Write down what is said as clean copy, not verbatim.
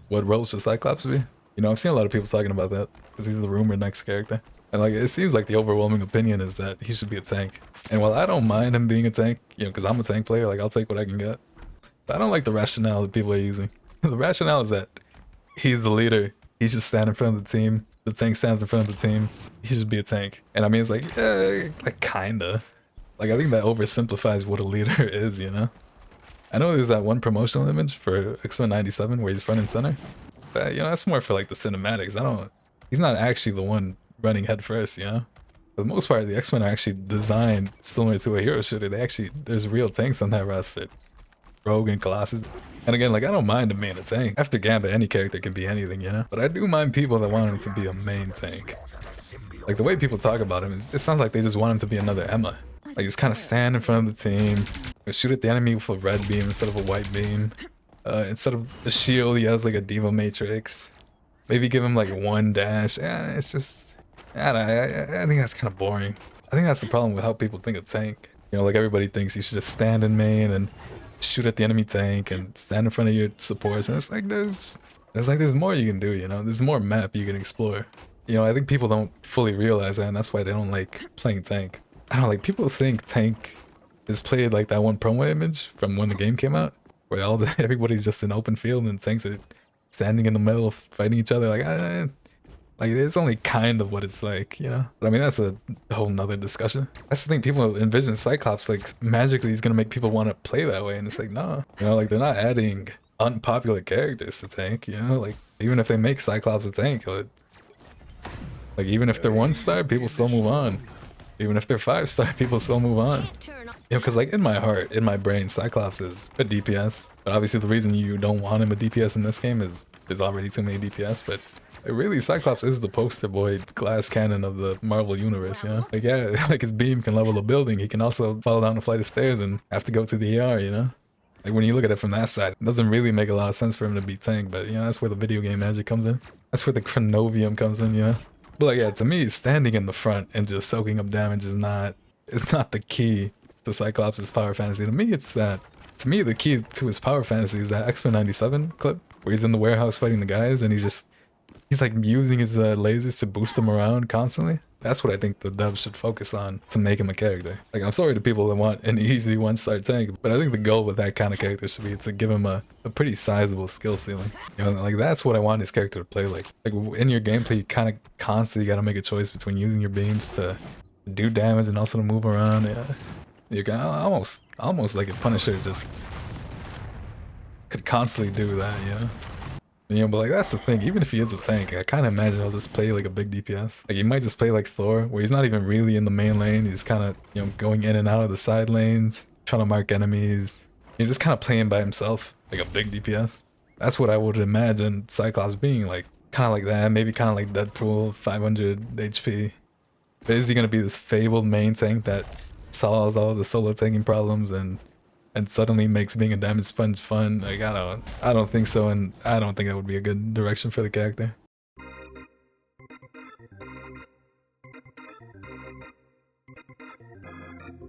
what role should Cyclops be? You know, I've seen a lot of people talking about that because he's the rumored next character. And like, it seems like the overwhelming opinion is that he should be a tank. And while I don't mind him being a tank, you know, because I'm a tank player, like I'll take what I can get. But I don't like the rationale that people are using. The rationale is that he's the leader. He should stand in front of the team. The tank stands in front of the team. He should be a tank. And I mean, it's like, yeah, like kinda. Like, I think that oversimplifies what a leader is, you know? I know there's that one promotional image for X-Men 97 where he's front and center. But, you know, that's more for like the cinematics. He's not actually the one running head first, you know? For the most part, the X-Men are actually designed similar to a hero shooter. There's real tanks on that roster. Rogue and Colossus. And again, like, I don't mind him being a tank. After Gambit, any character can be anything, you know? But I do mind people that want him to be a main tank. Like, the way people talk about him, it sounds like they just want him to be another Emma. Like, just kind of stand in front of the team, or shoot at the enemy with a red beam instead of a white beam. Instead of the shield, he has like a Diva Matrix. Maybe give him like one dash. Yeah, it's just, I think that's kind of boring. I think that's the problem with how people think of tank. You know, like everybody thinks you should just stand in main and shoot at the enemy tank and stand in front of your supports. And it's like there's more you can do. You know, there's more map you can explore. You know, I think people don't fully realize that, and that's why they don't like playing tank. I don't know, like people think tank is played like that one promo image from when the game came out, where everybody's just in open field and tanks are standing in the middle fighting each other. Like it's only kind of what it's like, you know. But I mean, that's a whole nother discussion. That's the thing, people envision Cyclops like magically he's gonna make people want to play that way, and it's like, no, you know, like they're not adding unpopular characters to tank, you know. Like even if they make Cyclops a tank, like even if they're 1-star, people still move on. Even if they're 5-star, people still move on. You know, because like in my heart, in my brain, Cyclops is a DPS. But obviously the reason you don't want him a DPS in this game is there's already too many DPS. But really, Cyclops is the poster boy glass cannon of the Marvel universe, you know? Like, yeah, like his beam can level a building. He can also fall down a flight of stairs and have to go to the ER, you know? Like when you look at it from that side, it doesn't really make a lot of sense for him to be tank. But, you know, that's where the video game magic comes in. That's where the Chronovium comes in, you know? But like, yeah, to me, standing in the front and just soaking up damage is not the key to Cyclops' power fantasy. To me, the key to his power fantasy is that X-Men 97 clip where he's in the warehouse fighting the guys and he's like using his lasers to boost them around constantly. That's what I think the devs should focus on to make him a character. Like, I'm sorry to people that want an easy 1-star tank, but I think the goal with that kind of character should be to give him a pretty sizable skill ceiling. You know, like that's what I want his character to play like. Like in your gameplay, you kind of constantly got to make a choice between using your beams to do damage and also to move around. Yeah, you can almost like a Punisher just could constantly do that. Yeah. You know, but like that's the thing, even if he is a tank, I kind of imagine he'll just play like a big DPS. Like he might just play like Thor, where he's not even really in the main lane, he's kind of, you know, going in and out of the side lanes, trying to mark enemies. He's just kind of playing by himself, like a big DPS. That's what I would imagine Cyclops being, like kind of like that, maybe kind of like Deadpool, 500 HP. But is he going to be this fabled main tank that solves all the solo tanking problems and suddenly makes being a damage sponge fun? Like I don't think so, and I don't think that would be a good direction for the character.